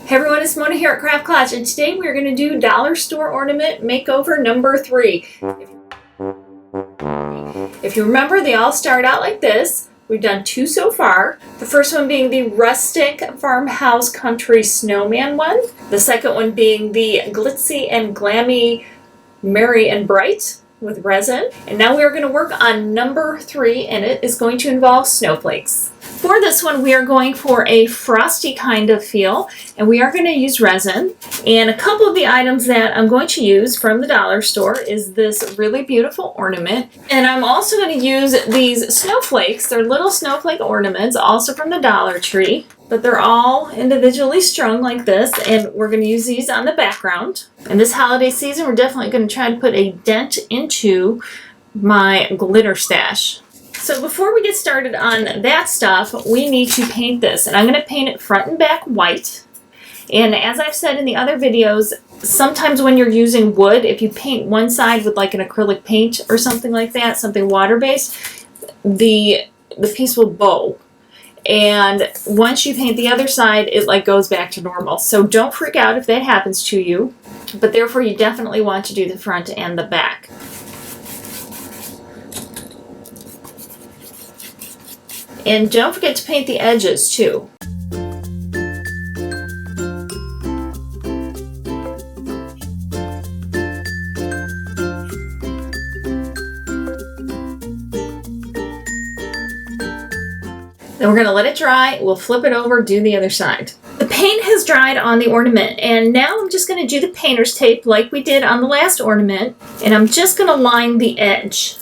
Hey everyone, it's Mona here at Klatch, and today we're going to do Dollar Store Ornament Makeover number 3. If you remember, they all start out like this. We've done 2 so far. The first one being the rustic farmhouse country snowman one. The second one being the glitzy and glammy merry and bright with resin. And now we are going to work on number 3, and it is going to involve snowflakes. For this one, we are going for a frosty kind of feel, and we are going to use resin. And a couple of the items that I'm going to use from the dollar store is this really beautiful ornament. And I'm also going to use these snowflakes. They're little snowflake ornaments, also from the Dollar Tree. But they're all individually strung like this, and we're going to use these on the background. And this holiday season, we're definitely going to try to put a dent into my glitter stash. So before we get started on that stuff, we need to paint this. And I'm going to paint it front and back white. And as I've said in the other videos, sometimes when you're using wood, if you paint one side with like an acrylic paint or something like that, something water-based, the piece will bow. And once you paint the other side, it like goes back to normal. So don't freak out if that happens to you. But therefore, you definitely want to do the front and the back. And don't forget to paint the edges too. Then we're going to let it dry. We'll flip it over, do the other side. The paint has dried on the ornament, and now I'm just going to do the painter's tape like we did on the last ornament, and I'm just going to line the edge.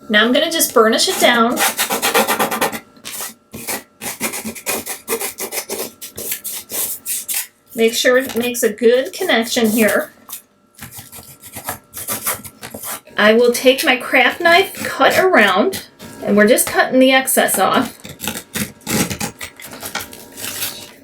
Now I'm going to just burnish it down. Make sure it makes a good connection here. I will take my craft knife, cut around, and we're just cutting the excess off.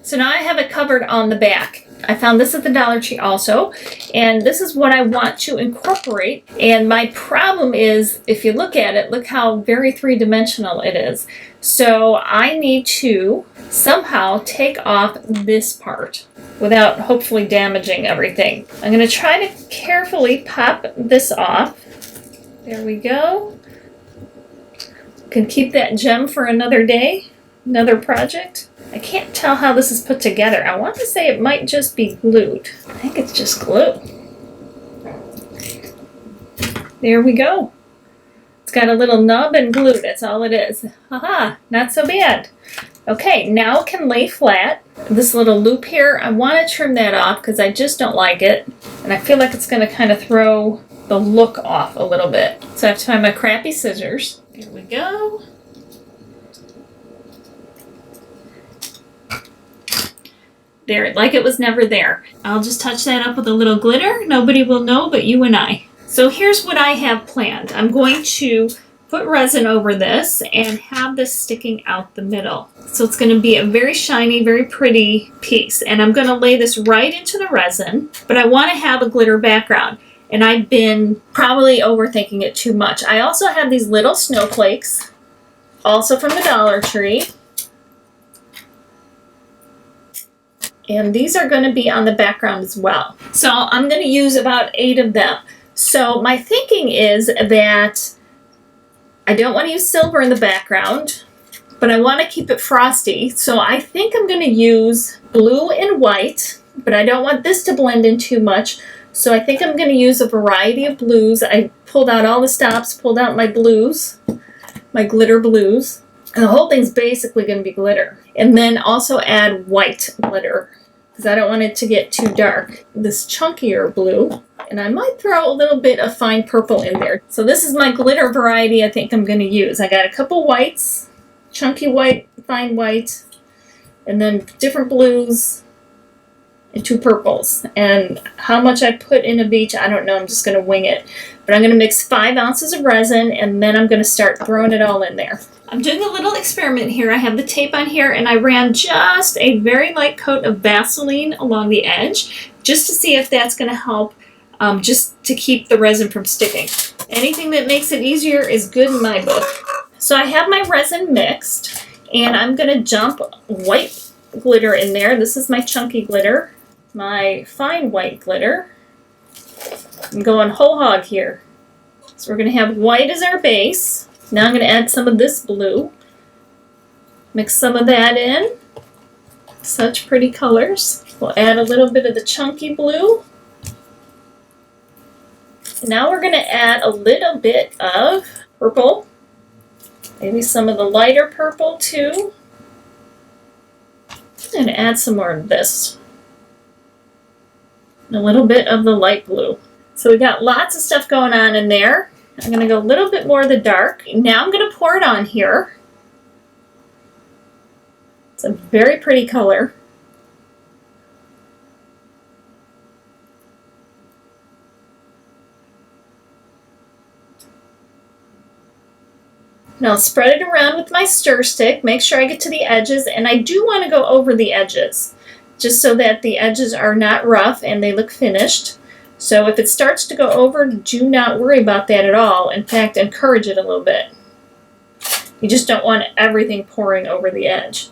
So now I have it covered on the back. I found this at the Dollar Tree also, and this is what I want to incorporate. And my problem is, if you look at it, look how very three-dimensional it is. So I need to somehow take off this part without hopefully damaging everything. I'm going to try to carefully pop this off. There we go. Can keep that gem for another day, another project. I can't tell how this is put together. I want to say it might just be glued. I think it's just glue. There we go. It's got a little nub and glue. That's all it is. Haha, not so bad. Okay, now it can lay flat. This little loop here, I want to trim that off because I just don't like it. And I feel like it's going to kind of throw the look off a little bit. So I have to find my crappy scissors. Here we go. There, like it was never there. I'll just touch that up with a little glitter. Nobody will know but you and I. So here's what I have planned. I'm going to put resin over this and have this sticking out the middle. So it's going to be a very shiny, very pretty piece. And I'm going to lay this right into the resin, but I want to have a glitter background. And I've been probably overthinking it too much. I also have these little snowflakes, also from the Dollar Tree. And these are going to be on the background as well. So I'm going to use about 8 of them. So my thinking is that I don't want to use silver in the background, but I want to keep it frosty. So I think I'm going to use blue and white, but I don't want this to blend in too much. So I think I'm going to use a variety of blues. I pulled out all the stops, pulled out my blues, my glitter blues. And the whole thing's basically going to be glitter. And then also add white glitter, because I don't want it to get too dark. This chunkier blue, and I might throw a little bit of fine purple in there. So this is my glitter variety I think I'm going to use. I got a couple whites, chunky white, fine white, and then different blues, and 2 purples. And how much I put in of each, I don't know. I'm just going to wing it. But I'm going to mix 5 ounces of resin, and then I'm going to start throwing it all in there. I'm doing a little experiment here. I have the tape on here, and I ran just a very light coat of Vaseline along the edge, just to see if that's going to help, just to keep the resin from sticking. Anything that makes it easier is good in my book. So I have my resin mixed, and I'm going to dump white glitter in there. This is my chunky glitter, my fine white glitter. I'm going whole hog here. So we're going to have white as our base. Now I'm going to add some of this blue. Mix some of that in. Such pretty colors. We'll add a little bit of the chunky blue. Now we're going to add a little bit of purple. Maybe some of the lighter purple too. And add some more of this. And a little bit of the light blue. So we got lots of stuff going on in there. I'm going to go a little bit more of the dark. Now I'm going to pour it on here. It's a very pretty color. Now I'll spread it around with my stir stick. Make sure I get to the edges, and I do want to go over the edges, just so that the edges are not rough and they look finished. So if it starts to go over, do not worry about that at all. In fact, encourage it a little bit. You just don't want everything pouring over the edge.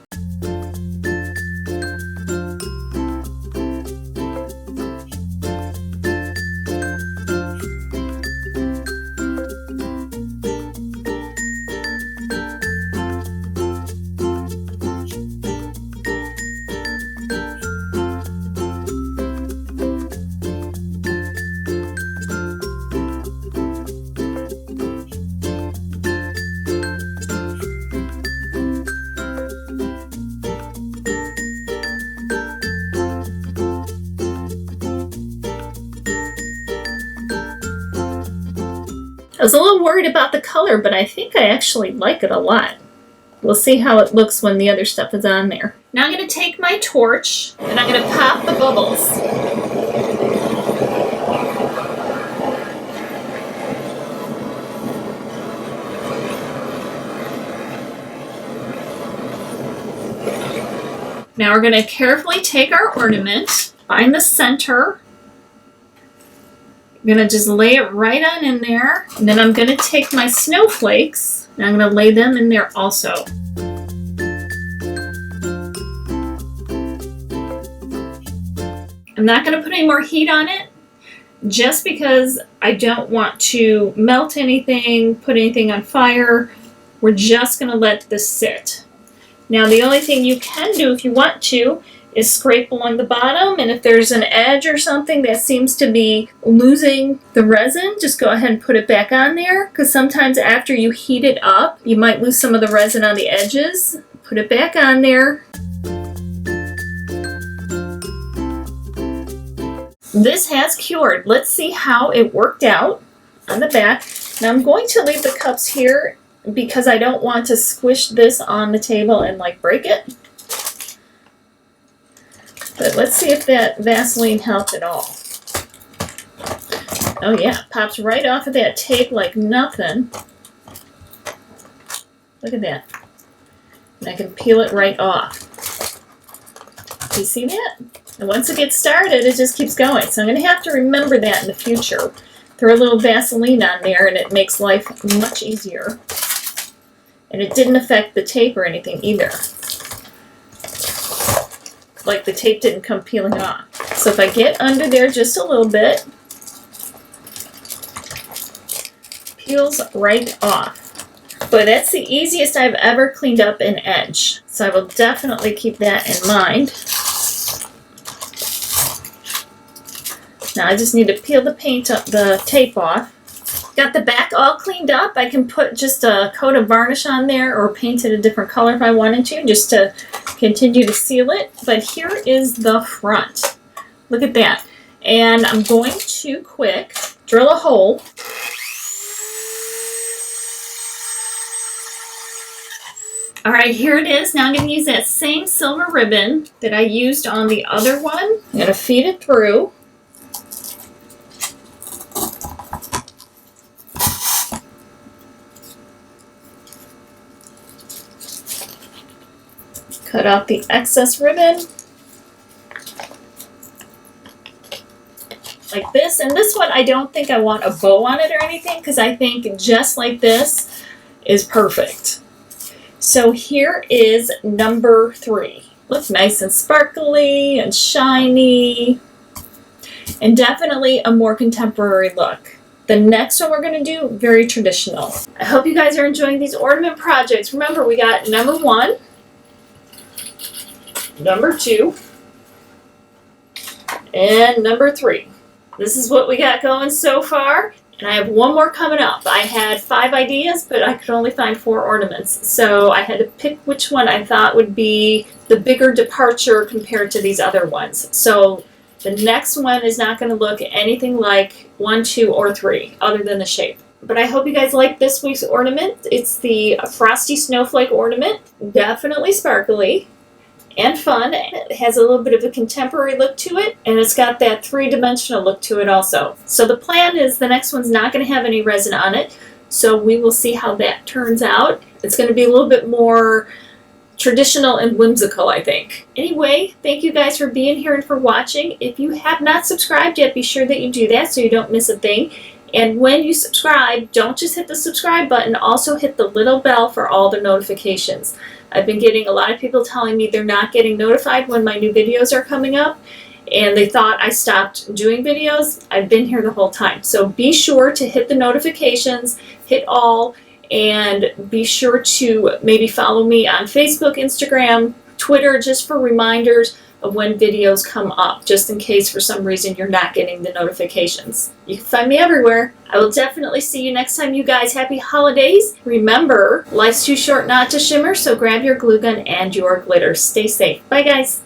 I was a little worried about the color, but I think I actually like it a lot. We'll see how it looks when the other stuff is on there. Now I'm going to take my torch and I'm going to pop the bubbles. Now we're going to carefully take our ornament, find the center. I'm going to just lay it right on in there. And then I'm going to take my snowflakes and I'm going to lay them in there also. I'm not going to put any more heat on it just because I don't want to melt anything, put anything on fire. We're just going to let this sit. Now the only thing you can do if you want to is scrape along the bottom, and if there's an edge or something that seems to be losing the resin, just go ahead and put it back on there, because sometimes after you heat it up, you might lose some of the resin on the edges. Put it back on there. This has cured. Let's see how it worked out on the back. Now I'm going to leave the cups here because I don't want to squish this on the table and like break it. But let's see if that Vaseline helped at all. Oh yeah, pops right off of that tape like nothing. Look at that. And I can peel it right off. Do you see that? And once it gets started, it just keeps going. So I'm going to have to remember that in the future. Throw a little Vaseline on there and it makes life much easier. And it didn't affect the tape or anything either. Like the tape didn't come peeling off. So if I get under there just a little bit, peels right off. But that's the easiest I've ever cleaned up an edge. So I will definitely keep that in mind. Now I just need to peel the the tape off. Got the back all cleaned up. I can put just a coat of varnish on there or paint it a different color if I wanted to, just to continue to seal it. But here is the front. Look at that. And I'm going to quick drill a hole. All right, here it is. Now I'm going to use that same silver ribbon that I used on the other one. I'm going to feed it through. Cut out the excess ribbon. Like this. And this one, I don't think I want a bow on it or anything because I think just like this is perfect. So here is number 3. Looks nice and sparkly and shiny and definitely a more contemporary look. The next one we're going to do, very traditional. I hope you guys are enjoying these ornament projects. Remember, we got number 1, number 2, and number 3. This is what we got going so far. And I have one more coming up. I had 5 ideas, but I could only find 4 ornaments. So I had to pick which one I thought would be the bigger departure compared to these other ones. So the next one is not going to look anything like 1, 2, or 3, other than the shape. But I hope you guys like this week's ornament. It's the Frosty Snowflake ornament. Definitely sparkly and fun. It has a little bit of a contemporary look to it, and it's got that 3-dimensional look to it also. So the plan is the next one's not going to have any resin on it, so we will see how that turns out. It's going to be a little bit more traditional and whimsical, I think. Anyway, thank you guys for being here and for watching. If you have not subscribed yet, be sure that you do that so you don't miss a thing. And when you subscribe, don't just hit the subscribe button, also hit the little bell for all the notifications. I've been getting a lot of people telling me they're not getting notified when my new videos are coming up, and they thought I stopped doing videos. I've been here the whole time. So be sure to hit the notifications, hit all, and be sure to maybe follow me on Facebook, Instagram, Twitter, just for reminders of when videos come up, just in case for some reason you're not getting the notifications. You can find me everywhere. I will definitely see you next time, you guys. Happy holidays. Remember, life's too short not to shimmer, so grab your glue gun and your glitter. Stay safe. Bye, guys.